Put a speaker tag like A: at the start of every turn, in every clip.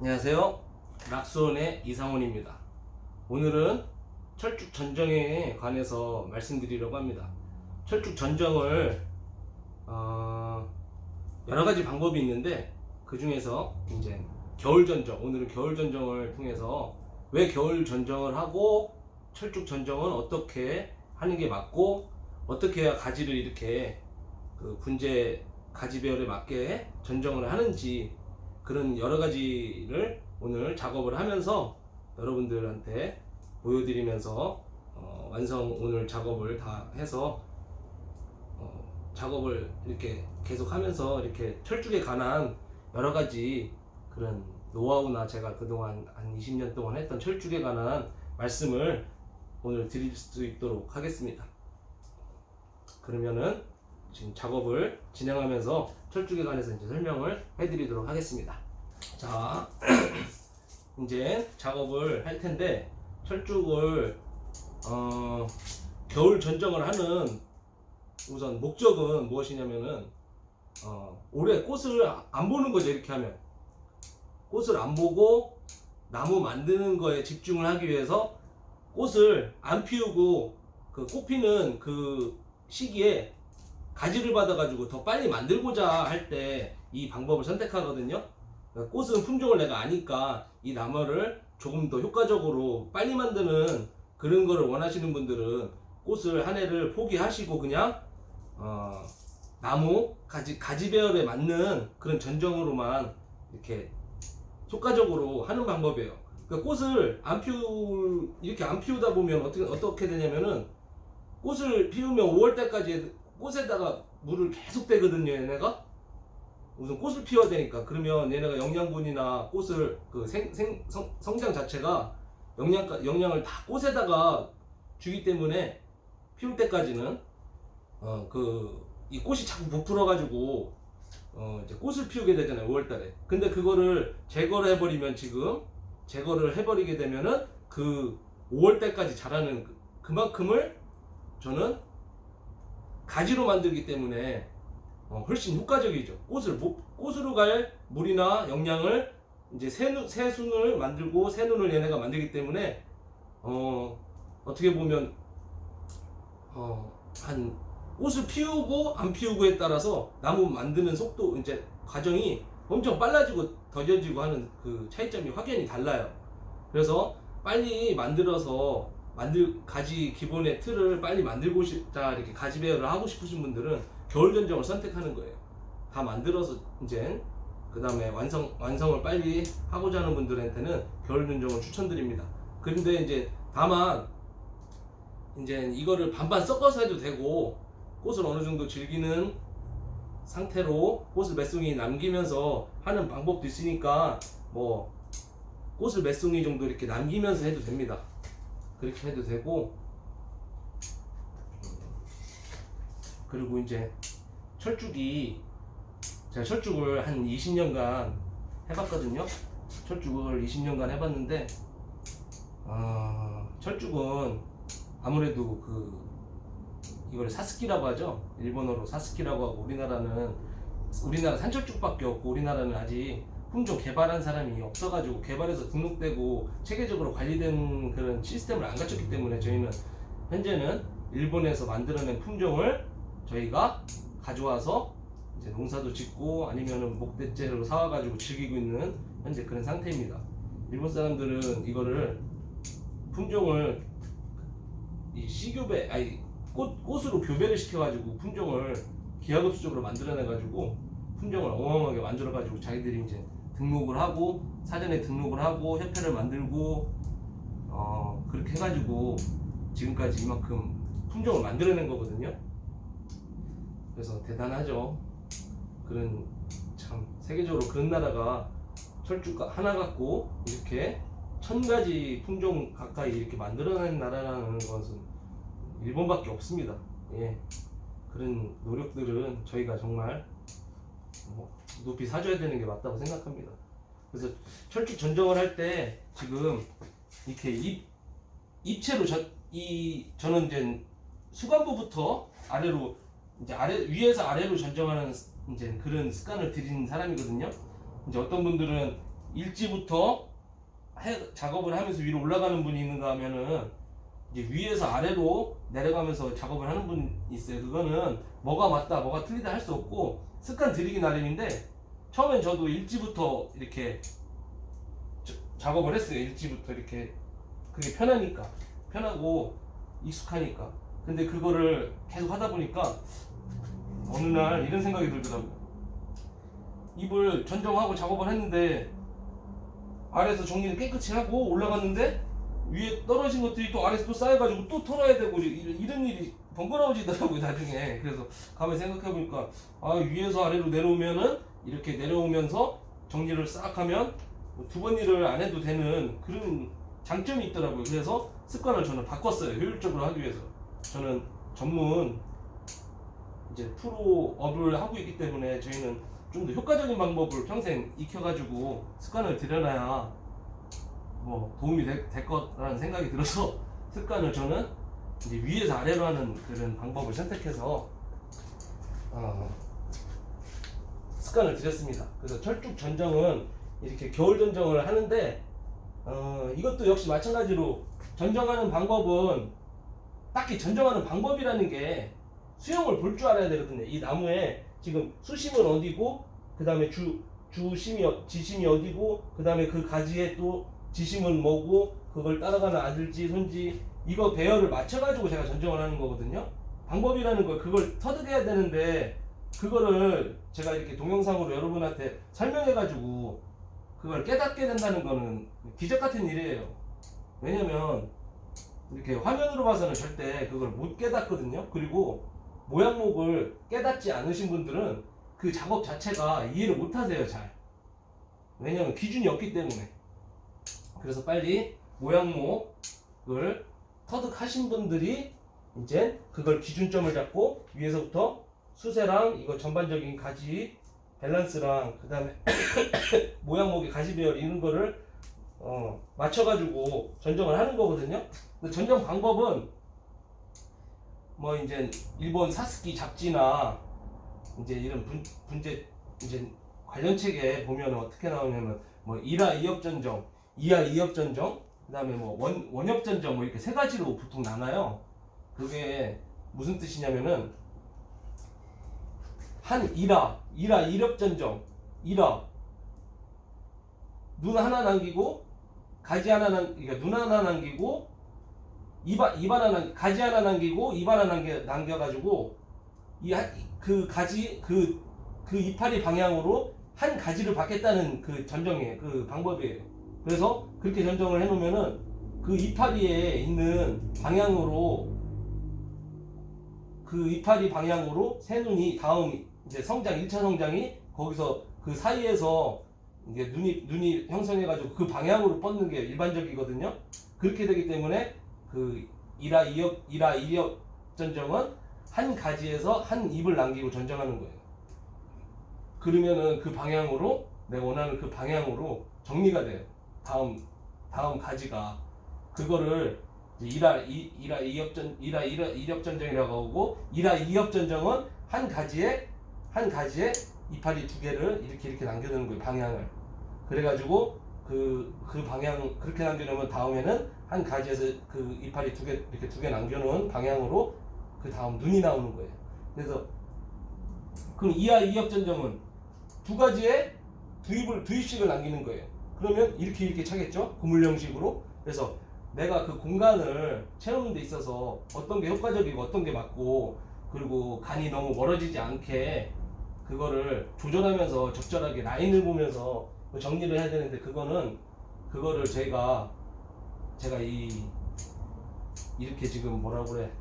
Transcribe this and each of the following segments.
A: 안녕하세요. 락수원의 이상훈입니다. 오늘은 철쭉 전정에 관해서 말씀드리려고 합니다. 철쭉 전정을 여러 가지 방법이 있는데 그 중에서 이제 겨울 전정, 오늘은 겨울 전정을 통해서 왜 겨울 전정을 하고 철쭉 전정은 어떻게 하는 게 맞고 어떻게 해야 가지를 이렇게 그 분재 가지 배열에 맞게 전정을 하는지 그런 여러 가지를 오늘 작업을 하면서 여러분들한테 보여드리면서 완성 오늘 작업을 다 해서 작업을 이렇게 계속 하면서 이렇게 철쭉에 관한 여러 가지 그런 노하우나 제가 그동안 한 20년 동안 했던 철쭉에 관한 말씀을 오늘 드릴 수 있도록 하겠습니다. 그러면은 지금 작업을 진행하면서 철쭉에 관해서 이제 설명을 해드리도록 하겠습니다. 자, 이제 작업을 할 텐데 철쭉을 겨울 전정을 하는 우선 목적은 무엇이냐면은 올해 꽃을 안 보는 거죠. 이렇게 하면 꽃을 안 보고 나무 만드는 거에 집중을 하기 위해서 꽃을 안 피우고 그 꽃 피는 그 시기에 가지를 받아가지고 더 빨리 만들고자 할 때 이 방법을 선택하거든요. 꽃은 품종을 내가 아니까 이 나무를 조금 더 효과적으로 빨리 만드는 그런 거를 원하시는 분들은 꽃을 한 해를 포기하시고 그냥 나무 가지 배열에 맞는 그런 전정으로만 이렇게 효과적으로 하는 방법이에요. 그러니까 꽃을 이렇게 안 피우다 보면 어떻게 되냐면은 꽃을 피우면 5월 때까지 꽃에다가 물을 계속 빼거든요. 얘네가 우선 꽃을 피워야 되니까. 그러면 얘네가 영양분이나 꽃을 그 성장 자체가 영양을 다 꽃에다가 주기 때문에 피울 때까지는 이 꽃이 자꾸 부풀어 가지고 이제 꽃을 피우게 되잖아요. 5월달에. 근데 그거를 제거를 해버리게 되면은 그 5월달까지 자라는 그만큼을 저는 가지로 만들기 때문에 훨씬 효과적이죠. 꽃으로 갈 물이나 영양을 이제 새 순을 만들고 새 눈을 얘네가 만들기 때문에 어떻게 보면 한 꽃을 피우고 안 피우고에 따라서 나무 만드는 속도 이제 과정이 엄청 빨라지고 더뎌지고 하는 그 차이점이 확연히 달라요. 그래서 빨리 만들어서 가지 기본의 틀을 빨리 만들고 싶다, 이렇게 가지 배열을 하고 싶으신 분들은 겨울 전정을 선택하는 거예요. 다 만들어서 이제 그 다음에 완성을 빨리 하고자 하는 분들한테는 겨울 전정을 추천드립니다. 그런데 이제 다만 이제 이거를 반반 섞어서 해도 되고 꽃을 어느 정도 즐기는 상태로 꽃을 몇 송이 남기면서 하는 방법도 있으니까 뭐 꽃을 몇 송이 정도 이렇게 남기면서 해도 됩니다. 그렇게 해도 되고, 그리고 이제 제가 철쭉을 한 20년간 해봤거든요. 철쭉을 20년간 해봤는데 철쭉은 아무래도 이걸 사스키라고 하죠. 일본어로 사스키라고 하고, 우리나라 산철쭉밖에 없고, 우리나라는 아직 품종 개발한 사람이 없어가지고 개발해서 등록되고 체계적으로 관리된 그런 시스템을 안 갖췄기 때문에 저희는 현재는 일본에서 만들어낸 품종을 저희가 가져와서 이제 농사도 짓고 아니면은 목대째로 사와가지고 즐기고 있는 현재 그런 상태입니다. 일본 사람들은 이거를 품종을 꽃으로 교배를 시켜가지고 품종을 기하급수적으로 만들어내가지고 품종을 어마어마하게 만들어가지고 자기들이 이제 등록을 하고 사전에 등록을 하고 협회를 만들고 그렇게 해가지고 지금까지 이만큼 품종을 만들어낸 거거든요. 그래서 대단하죠. 참 세계적으로 그런 나라가 철쭉 하나 갖고 이렇게 1000가지 품종 가까이 이렇게 만들어낸 나라라는 것은 일본밖에 없습니다. 예. 그런 노력들은 저희가 정말 높이 사줘야 되는 게 맞다고 생각합니다. 그래서 철쭉 전정을 할 때 지금 이렇게 입체로 저는 이제 수간부부터 아래로 이제 위에서 아래로 전정하는 이제 그런 습관을 들인 사람이거든요. 이제 어떤 분들은 일지부터 작업을 하면서 위로 올라가는 분이 있는가 하면은 이제 위에서 아래로 내려가면서 작업을 하는 분이 있어요. 그거는 뭐가 맞다 뭐가 틀리다 할 수 없고 습관 들이기 나름인데, 처음엔 저도 일지부터 이렇게 작업을 했어요. 일지부터 이렇게. 그게 편하고 익숙하니까. 근데 그거를 계속 하다 보니까 어느 날 이런 생각이 들더라고요. 입을 전정하고 작업을 했는데 아래에서 정리를 깨끗이 하고 올라갔는데 위에 떨어진 것들이 또 아래에서 또 쌓여가지고 또 털어야 되고 이런 일이 번거로워지더라고요 나중에. 그래서 가만히 생각해보니까 위에서 아래로 내려오면은 이렇게 내려오면서 정리를 싹 하면 두 번 일을 안 해도 되는 그런 장점이 있더라고요. 그래서 습관을 저는 바꿨어요. 효율적으로 하기 위해서. 저는 전문 이제 프로업을 하고 있기 때문에 저희는 좀 더 효과적인 방법을 평생 익혀가지고 습관을 들여놔야 뭐 도움이 될 거라는 생각이 들어서 습관을 저는 이제 위에서 아래로 하는 그런 방법을 선택해서 습관을 들였습니다. 그래서 철쭉 전정은 이렇게 겨울 전정을 하는데 이것도 역시 마찬가지로 전정하는 방법은 딱히 전정하는 방법이라는 게 수영을 볼 줄 알아야 되거든요. 이 나무에 지금 수심은 어디고 그 다음에 지심이 어디고 그 다음에 그 가지에 또 지심은 뭐고 그걸 따라가는 아들지 손지 이거 배열을 맞춰가지고 제가 전정을 하는 거거든요. 방법이라는 걸 그걸 터득해야 되는데 그거를 제가 이렇게 동영상으로 여러분한테 설명해가지고 그걸 깨닫게 된다는 거는 기적 같은 일이에요. 왜냐면 이렇게 화면으로 봐서는 절대 그걸 못 깨닫거든요. 그리고 모양목을 깨닫지 않으신 분들은 그 작업 자체가 이해를 못 하세요, 잘. 왜냐면 기준이 없기 때문에. 그래서 빨리 모양목을 터득하신 분들이 이제 그걸 기준점을 잡고 위에서부터 수세랑 이거 전반적인 가지 밸런스랑 그 다음에 모양목의 가지 배열 이런 거를 맞춰가지고 전정을 하는 거거든요. 그 전정 방법은 뭐 이제 일본 사스키 잡지나 이제 이런 분재 이제 관련 책에 보면 어떻게 나오냐면 뭐 1화 2엽 전정, 2화 2엽 전정, 그다음에 뭐 원엽 전정 뭐 이렇게 세 가지로 보통 나눠요. 그게 무슨 뜻이냐면은 한 1화 1엽 전정, 1화 눈 하나 남기고 가지 하나 그러니까 눈 하나 남기고 입 하나 가지 하나 남기고 입 하나 남겨가지고 그 가지 그 이파리 방향으로 한 가지를 받겠다는 그 전정이에요. 그 방법이에요. 그래서 그렇게 전정을 해놓으면은 그 이파리에 있는 방향으로 그 이파리 방향으로 새 눈이 다음 이제 성장 1차 성장이 거기서 그 사이에서 이게 눈이 형성해가지고 그 방향으로 뻗는 게 일반적이거든요. 그렇게 되기 때문에 그 1화 2엽 전정은 한 가지에서 한 잎을 남기고 전정하는 거예요. 그러면은 그 방향으로 내가 원하는 그 방향으로 정리가 돼요. 다음 가지가 그거를 이제 1화 2엽 전정이라고 하고 1화 2엽 전정은 한 가지에 이파리 두 개를 이렇게 남겨두는 거예요. 방향을. 그래가지고 그 방향 그렇게 남겨놓으면 다음에는 한 가지에서 그 이파리 이렇게 두 개 남겨놓은 방향으로 그 다음 눈이 나오는 거예요. 그래서 그럼 2화 2엽 전정은 두 가지에 두 잎씩을 남기는 거예요. 그러면 이렇게 차겠죠? 고물 형식으로. 그래서 내가 그 공간을 채우는 데 있어서 어떤 게 효과적이고 어떤 게 맞고 그리고 간이 너무 멀어지지 않게 그거를 조절하면서 적절하게 라인을 보면서 정리를 해야 되는데 그거를 제가 이렇게 지금 뭐라고 그래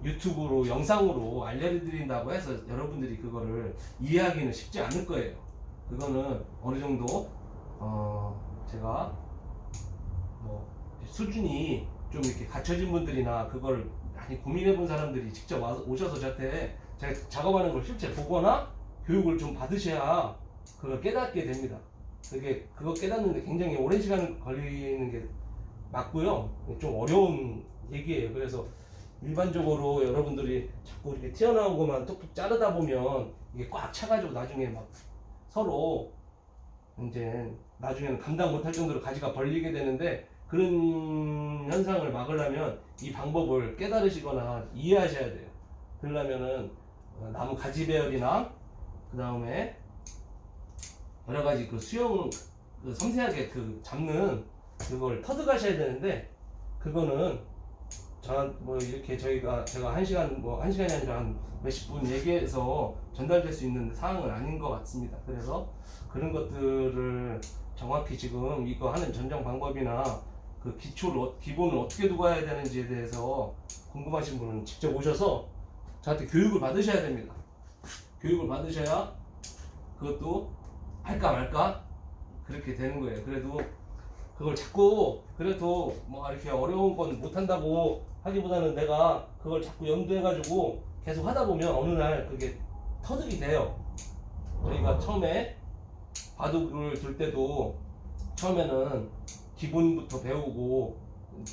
A: 유튜브로 영상으로 알려드린다고 해서 여러분들이 그거를 이해하기는 쉽지 않을 거예요. 그거는 어느 정도 제가 뭐 수준이 좀 이렇게 갖춰진 분들이나 그걸 많이 고민해 본 사람들이 직접 오셔서 저한테 제가 작업하는 걸 실제 보거나 교육을 좀 받으셔야 그걸 깨닫게 됩니다. 그거 깨닫는데 굉장히 오랜 시간 걸리는 게 맞고요. 좀 어려운 얘기예요. 그래서 일반적으로 여러분들이 자꾸 이렇게 튀어나온 것만 톡톡 자르다 보면 이게 꽉 차가지고 나중에 막 서로 이제 나중에는 감당 못할 정도로 가지가 벌리게 되는데, 그런 현상을 막으려면 이 방법을 깨달으시거나 이해하셔야 돼요. 그러려면은 나무 가지 배열이나 그 다음에 여러 가지 그 수영 그 섬세하게 그 잡는 그걸 터득하셔야 되는데, 그거는 뭐 이렇게 제가 한 시간 뭐 한 시간이 아니라 한 몇십 분 얘기해서 전달될 수 있는 사항은 아닌 것 같습니다. 그래서 그런 것들을 정확히 지금 이거 하는 전정 방법이나 그 기본을 어떻게 두고 해야 되는지에 대해서 궁금하신 분은 직접 오셔서 저한테 교육을 받으셔야 됩니다. 교육을 받으셔야 그것도 할까 말까 그렇게 되는 거예요. 그래도 그걸 자꾸 그래도 뭐 이렇게 어려운 건 못한다고 하기보다는 내가 그걸 자꾸 염두해가지고 계속 하다 보면 어느 날 그게 터득이 돼요. 저희가 처음에 바둑을 둘 때도 처음에는 기본부터 배우고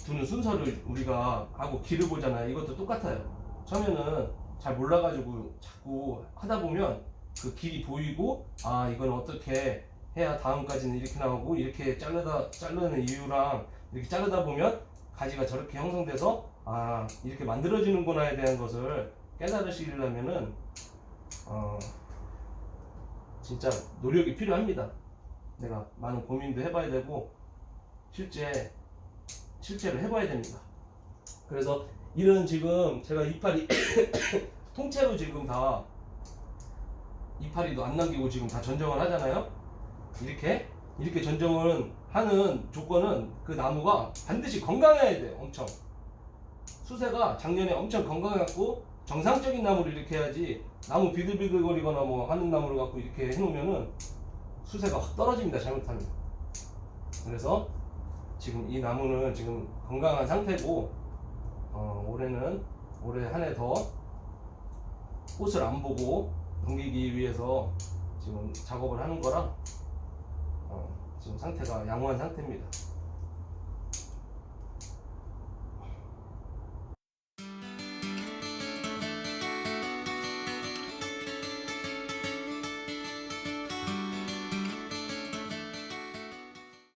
A: 두는 순서를 우리가 하고 길을 보잖아요. 이것도 똑같아요. 처음에는 잘 몰라가지고 자꾸 하다 보면 그 길이 보이고, 아 이건 어떻게 해야 다음까지는 이렇게 나오고, 이렇게 자르는 이유랑 이렇게 자르다 보면 가지가 저렇게 형성돼서 아 이렇게 만들어지는구나에 대한 것을 깨달으시려면은 진짜 노력이 필요합니다. 내가 많은 고민도 해봐야 되고 실제로 해봐야 됩니다. 그래서 이런 지금 제가 이파리 통째로 지금 다 이파리도 안 남기고 지금 다 전정을 하잖아요. 이렇게 전정을 하는 조건은 그 나무가 반드시 건강해야 돼요. 엄청 수세가 작년에 엄청 건강해갖고 정상적인 나무를 이렇게 해야지, 나무 비들비들거리거나 뭐 하는 나무를 갖고 이렇게 해놓으면은 수세가 확 떨어집니다. 잘못하면. 그래서 지금 이 나무는 지금 건강한 상태고, 올해 한 해 더 꽃을 안 보고 넘기기 위해서 지금 작업을 하는 거라 지금 상태가 양호한 상태입니다.